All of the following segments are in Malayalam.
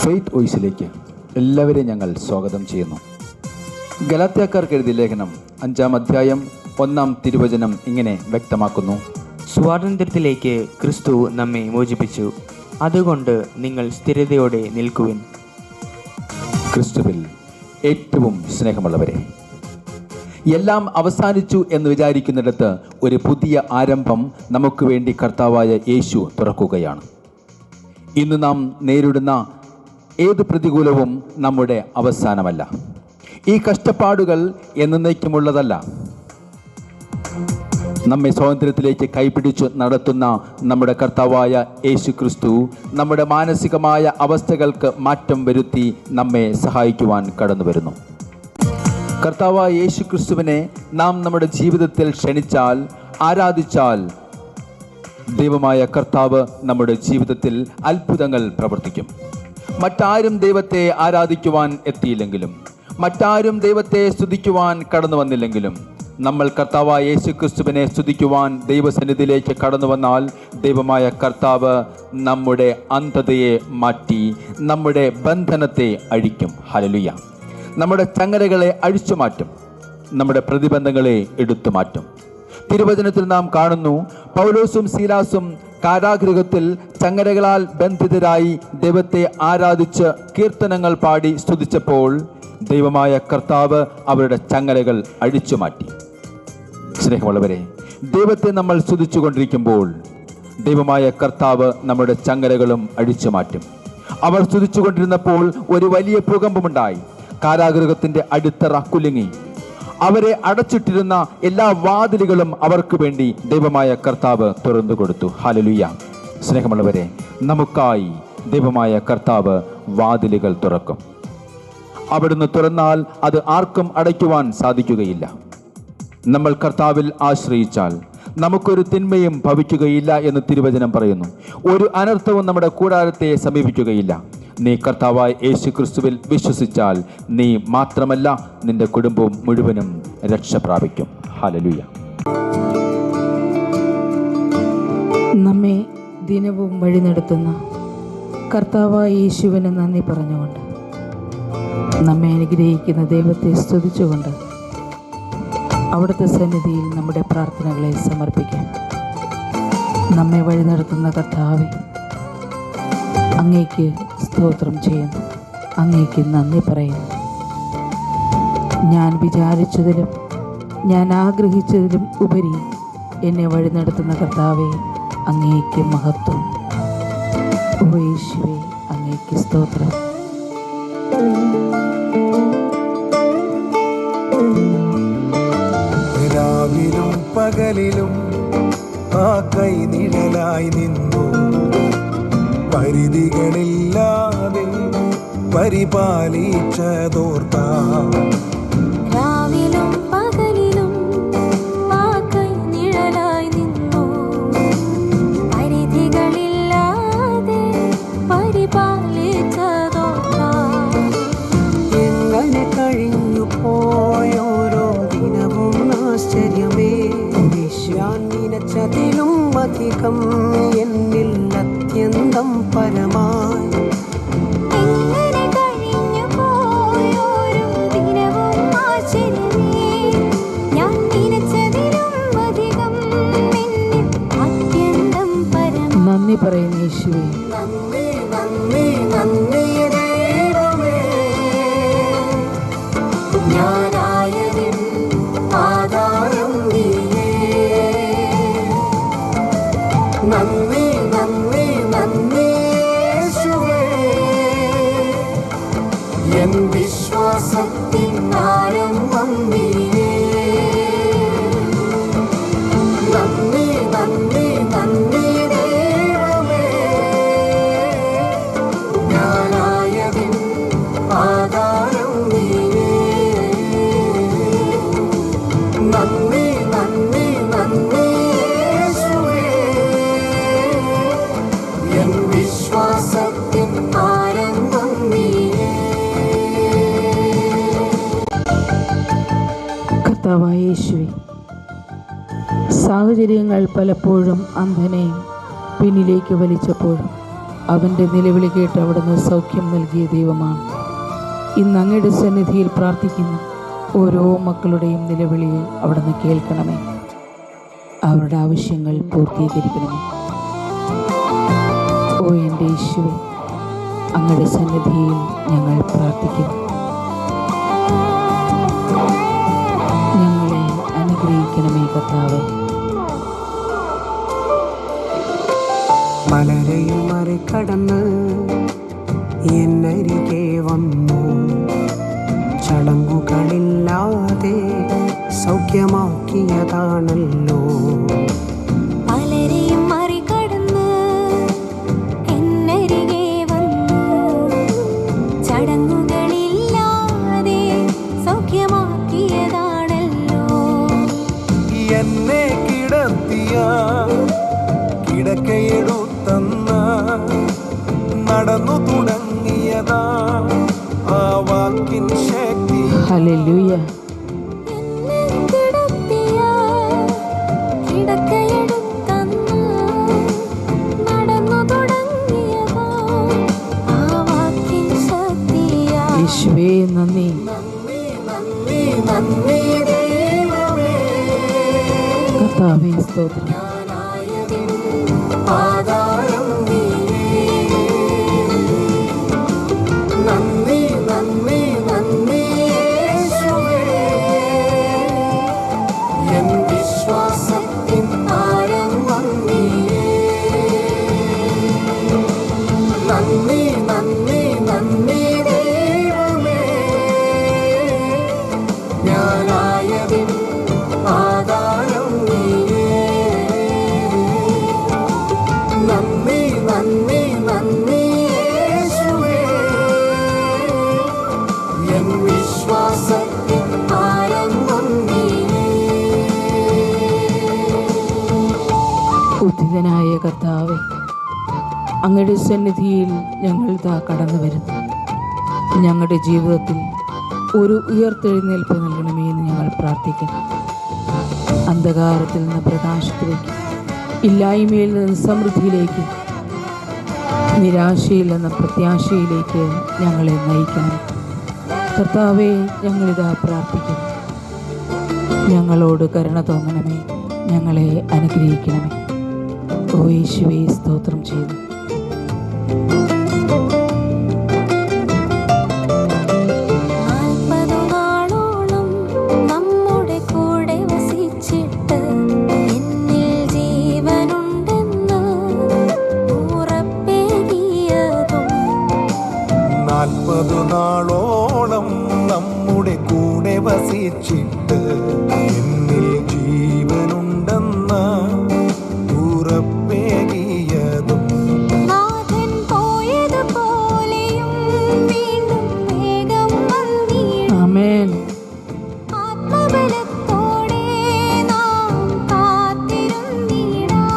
ഫെയ്ത്ത് വോയിസിലേക്ക് എല്ലാവരെയും ഞങ്ങൾ സ്വാഗതം ചെയ്യുന്നു. ഗലാത്യക്കാർക്ക് എഴുതിയ ലേഖനം 5-ാം അധ്യായം 1-ാം തിരുവചനം ഇങ്ങനെ വ്യക്തമാക്കുന്നു: സ്വാതന്ത്ര്യത്തിലേക്ക് ക്രിസ്തു നമ്മെ മോചിപ്പിച്ചു, അതുകൊണ്ട് നിങ്ങൾ സ്ഥിരതയോടെ നിൽക്കുവിൻ. ക്രിസ്തുവിൽ ഏറ്റവും സ്നേഹമുള്ളവരെ, എല്ലാം അവസാനിച്ചു എന്ന് വിചാരിക്കുന്നിടത്ത് ഒരു പുതിയ ആരംഭം നമുക്ക് വേണ്ടി കർത്താവായ യേശു തുറക്കുകയാണ്. ഇന്ന് നാം നേരിടുന്ന ഏത് പ്രതികൂലവും നമ്മുടെ അവസാനമല്ല. ഈ കഷ്ടപ്പാടുകൾ എന്നേക്കുമുള്ളതല്ല. നമ്മെ സ്വാതന്ത്ര്യത്തിലേക്ക് കൈപിടിച്ചു നടത്തുന്ന നമ്മുടെ കർത്താവായ യേശു ക്രിസ്തു നമ്മുടെ മാനസികമായ അവസ്ഥകൾക്ക് മാറ്റം വരുത്തി നമ്മെ സഹായിക്കുവാൻ കടന്നു വരുന്നു. കർത്താവായ യേശു ക്രിസ്തുവിനെ നാം നമ്മുടെ ജീവിതത്തിൽ ക്ഷണിച്ചാൽ, ആരാധിച്ചാൽ, ദൈവമായ കർത്താവ് നമ്മുടെ ജീവിതത്തിൽ അത്ഭുതങ്ങൾ പ്രവർത്തിക്കും. മറ്റാരും ദൈവത്തെ ആരാധിക്കുവാൻ എത്തിയില്ലെങ്കിലും, മറ്റാരും ദൈവത്തെ സ്തുതിക്കുവാൻ കടന്നു വന്നില്ലെങ്കിലും, നമ്മൾ കർത്താവായ യേശു ക്രിസ്തുവിനെ സ്തുതിക്കുവാൻ ദൈവസന്നിധിയിലേക്ക് കടന്നു വന്നാൽ ദൈവമായ കർത്താവ് നമ്മുടെ അന്ധതയെ മാറ്റി നമ്മുടെ ബന്ധനത്തെ അഴിക്കും. ഹല്ലേലൂയ! നമ്മുടെ ചങ്ങലകളെ അഴിച്ചു മാറ്റും, നമ്മുടെ പ്രതിബന്ധങ്ങളെ എടുത്തു മാറ്റും. തിരുവചനത്തിൽ നാം കാണുന്നു, പൗലോസും സീലാസും കാരാഗൃഹത്തിൽ ചങ്ങലകളാൽ ബന്ധിതരായി ദൈവത്തെ ആരാധിച്ച് കീർത്തനങ്ങൾ പാടി സ്തുതിച്ചപ്പോൾ ദൈവമായ കർത്താവ് അവരുടെ ചങ്ങലകൾ അഴിച്ചു മാറ്റി. സ്നേഹമുള്ളവരെ, ദൈവത്തെ നമ്മൾ സ്തുതിച്ചു കൊണ്ടിരിക്കുമ്പോൾ ദൈവമായ കർത്താവ് നമ്മുടെ ചങ്ങലകളും അഴിച്ചു മാറ്റും. അവർ സ്തുതിച്ചു കൊണ്ടിരുന്നപ്പോൾ ഒരു വലിയ ഭൂകമ്പമുണ്ടായി. കാരാഗൃഹത്തിന്റെ അടിത്തറ കുലുങ്ങി. അവരെ അടച്ചിട്ടിരുന്ന എല്ലാ വാതിലുകളും അവർക്ക് വേണ്ടി ദൈവമായ കർത്താവ് തുറന്നു കൊടുത്തു. ഹല്ലേലൂയ! സ്നേഹമുള്ളവരെ, നമുക്കായി ദൈവമായ കർത്താവ് വാതിലുകൾ തുറക്കും. അവിടുന്ന് തുറന്നാൽ അത് ആർക്കും അടയ്ക്കുവാൻ സാധിക്കുകയില്ല. നമ്മൾ കർത്താവിൽ ആശ്രയിച്ചാൽ നമുക്കൊരു തിന്മയും ഭവിക്കുകയില്ല എന്ന് തിരുവചനം പറയുന്നു. ഒരു അനർത്ഥവും നമ്മുടെ കൂടാരത്തെ സമീപിക്കുകയില്ല. നീ കർത്താവായ യേശു ക്രിസ്തുവിൽ വിശ്വസിച്ചാൽ നീ മാത്രമല്ല, നിന്റെ കുടുംബവും മുഴുവനും രക്ഷ പ്രാപിക്കും. ഹല്ലേലൂയ! നമ്മെ ദിനവും വഴി നടത്തുന്ന കർത്താവായ യേശുവിന് നന്ദി പറഞ്ഞുകൊണ്ട്, നമ്മെ അനുഗ്രഹിക്കുന്ന ദൈവത്തെ സ്തുതിച്ചുകൊണ്ട് അവിടുത്തെ സന്നിധിയിൽ നമ്മുടെ പ്രാർത്ഥനകളെ സമർപ്പിക്കാം. നമ്മെ വഴി നടത്തുന്ന കർത്താവേ, അങ്ങേക്ക് സ്തോത്രം ചെയ്യുന്നു, അങ്ങേക്ക് നന്ദി പറയുന്നു. ഞാൻ വിചാരിച്ചതിലും ഞാൻ ആഗ്രഹിച്ചതിലും ഉപരി എന്നെ വഴി നടത്തുന്ന കർത്താവേ, അങ്ങേക്ക് മഹത്വം. ഓ യേശുവേ, അങ്ങേക്ക് സ്തോത്രം. രാവിലും പകലിലും ആ കൈ നിഴലായി നിന്നു, പരിധികളില്ലാതെ പരിപാലിച്ചതോർത്താം. രാവിലും പകലിലും ആ കൈ നിഴലായി നിന്നു, പരിധികളില്ലാതെ പരിപാലിച്ചതോർത്താം. എങ്ങനെ കഴിഞ്ഞു പോയോരോ ദിനവും ആശ്ചര്യമേ, ഞാൻ നിനച്ചതിലും അധികം എന്നിൽ അത്യന്തം പരമായി. എങ്ങനെ കഴിഞ്ഞു പോയോരോ ദിനവും ആശ്ചര്യമേ, ഞാൻ നിനച്ചതിലും അധികം എന്നിൽ അത്യന്തം പരമായി. നന്ദി പറയുന്ന യേശുവേ, നന്ദി നന്ദി നന്ദി ദൈവമേ, ഞാനായതിൻ ആധാരം നീയേ. നന്ദി നന്ദി നന്ദി യേശുവേ, എൻ വിശ്വാസത്തിൻ ആരംഭം നീയേ. നന്ദി നന്ദി നന്ദി ദൈവമേ, ഞാനായതിൻ ആധാരം നീയേ. നന്ദി നന്ദി നന്ദി യേശുവേ, എൻ വിശ്വാസത്തിൻ ആരംഭം നീയേ. കർത്താവായ യേശുവേ, സാഹചര്യങ്ങൾ പലപ്പോഴും അന്ധനെ പിന്നിലേക്ക് വലിച്ചപ്പോഴും അവൻ്റെ നിലവിളി കേട്ട് അവിടുന്ന് സൗഖ്യം നൽകിയ ദൈവമാണ്. ഇന്ന് അങ്ങയുടെ സന്നിധിയിൽ പ്രാർത്ഥിക്കുന്ന ഓരോ മക്കളുടെയും നിലവിളിയെ അവിടുന്ന് കേൾക്കണമേ. അവരുടെ ആവശ്യങ്ങൾ പൂർത്തീകരിക്കണമേ. ഓ എൻ്റെ യേശുവേ, അങ്ങയുടെ സന്നിധിയിൽ ഞങ്ങൾ പ്രാർത്ഥിക്കുന്നു. ഞങ്ങളെ അനുഗ്രഹിക്കണമേ കർത്താവേ. പലരെയും മറികടന്ന് എന്നരികെ വന്നു, ചടങ്ങുകളില്ലാതെ സൗഖ്യമാക്കിയതാണല്ലോ. പലരെയും മറികടന്ന് എന്നരികെ വന്നു, ചടങ്ങുകളില്ലാതെ സൗഖ്യമാക്കിയതാണല്ലോ. എന്നെ കിടത്തിയ കിടക്കയെടുത്തന്ന നടന്നു തുടങ്ങിയതാ ആ വാക്കിൻ ശക്തി. ഹല്ലേലൂയ. എന്നെ കിടത്തിയ കിടക്കയെടുത്തന്ന് നടന്നു തുടങ്ങിയതാ ആ വാക്കിൻ ശക്തിയാ. യേശുവേ നന്ദി. നന്ദി നന്ദി നന്ദി ദൈവമേ, കർത്താവേ സ്തോത്രം. ആധാരം നീയേ. നന്ദി നന്ദി നന്ദി യേശുവേ, എൻ വിശ്വാസത്തിൻ ആരംഭം നീയേ. നന്ദി നന്ദി നന്ദി ദൈവമേ, ഞാനായതിൻ ആധാരം നീയേ. നന്ദി നന്ദി നന്ദി യേശുവേ, എൻ വിശ്വാസത്തിൻ ആരംഭം നീയേ. ഉദ്ധിതനായ കർത്താവേ, അങ്ങയുടെ സന്നിധിയിൽ ഞങ്ങൾ ഇതാ കടന്നു വരുന്നു. ഞങ്ങളുടെ ജീവിതത്തിൽ ഒരു ഉയർത്തെഴുന്നേൽപ്പ് നൽകണമേ എന്ന് ഞങ്ങൾ പ്രാർത്ഥിക്കുന്നു. അന്ധകാരത്തിൽ നിന്ന് പ്രകാശത്തിലേക്ക്, ഇല്ലായ്മയിൽ നിന്ന് സമൃദ്ധിയിലേക്ക്, നിരാശയിൽ നിന്ന് പ്രത്യാശയിലേക്ക് ഞങ്ങളെ നയിക്കണം. കർത്താവേ, ഞങ്ങളിതാ പ്രാർത്ഥിക്കുന്നു. ഞങ്ങളോട് കരുണ തോന്നണമേ, ഞങ്ങളെ അനുഗ്രഹിക്കണമേ. ഓ യേശുവേ സ്തോത്രം ചെയ്യുന്നു. 40 നാളോളം നമ്മുടെ കൂടെ വസിച്ചിട്ട് എന്നിൽ ജീവനുണ്ടെന്ന് ഉറപ്പേകിയതും, 40 നാളോളം നമ്മുടെ കൂടെ വസിച്ചിട്ട് എന്നിൽ ജീവനുണ്ടെന്ന ഉറപ്പേകിയതും, നാഥൻ പോയതുപോലെയും വീണ്ടും വേഗം വന്നിടും. ആമേൻ. ആത്മബലത്തോടെ നാം കാത്തിരുന്നിടാം.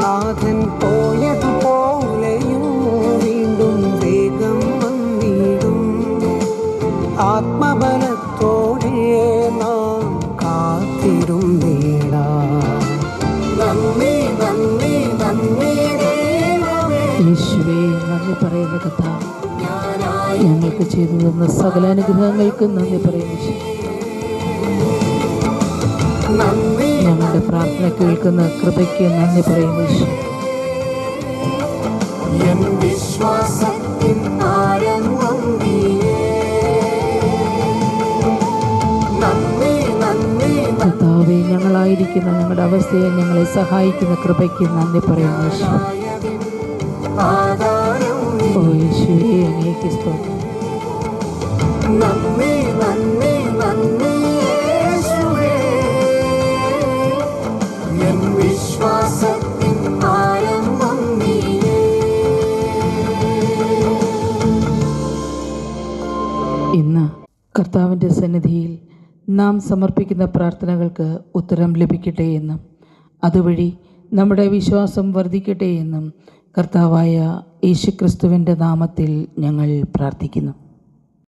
നാഥൻ പോയതുപോലെയും വീണ്ടും വേഗം വന്നിടും. ആത്മബലത്തോടെ നാം കാത്തിരുന്നിടാം. നന്ദി നന്ദി നന്ദി ദൈവമേ, യേശുവേ നന്ദി പറയുന്ന കർത്താവ്, ഞാനായി ഞങ്ങൾക്ക് ചെയ്തു തന്ന സകല അനുഗ്രഹങ്ങൾക്കും നന്ദി പറയുന്നു. നന്ദി ഞങ്ങളുടെ പ്രാർത്ഥന കേൾക്കുന്ന കൃപയ്ക്ക് നന്ദി പറയുന്നു. എൻ വിശ്വാസത്തിൻ ആരംഭം നീയേ. നന്ദി നന്ദി കർത്താവേ, ഞങ്ങളായിരിക്കുന്ന ഞങ്ങളുടെ അവസ്ഥയെ ഞങ്ങളെ സഹായിക്കുന്ന കൃപയ്ക്ക് നന്ദി പറയുന്നു. നന്ദിയതിൻ ആധാരം ഓ യേശുവേ, അങ്ങേക്ക് സ്തോത്രം. നന്ദി നന്ദി നന്ദി യേശുവേ, എൻ വിശ്വാസത്തിൻ ആരംഭം നീയേ. ഇന്ന് കർത്താവിൻ്റെ സന്നിധിയിൽ നാം സമർപ്പിക്കുന്ന പ്രാർത്ഥനകൾക്ക് ഉത്തരം ലഭിക്കട്ടെ എന്നും അതുവഴി നമ്മുടെ വിശ്വാസം വർദ്ധിക്കട്ടെ എന്നും കർത്താവായ യേശുക്രിസ്തുവിൻ്റെ നാമത്തിൽ ഞങ്ങൾ പ്രാർത്ഥിക്കുന്നു.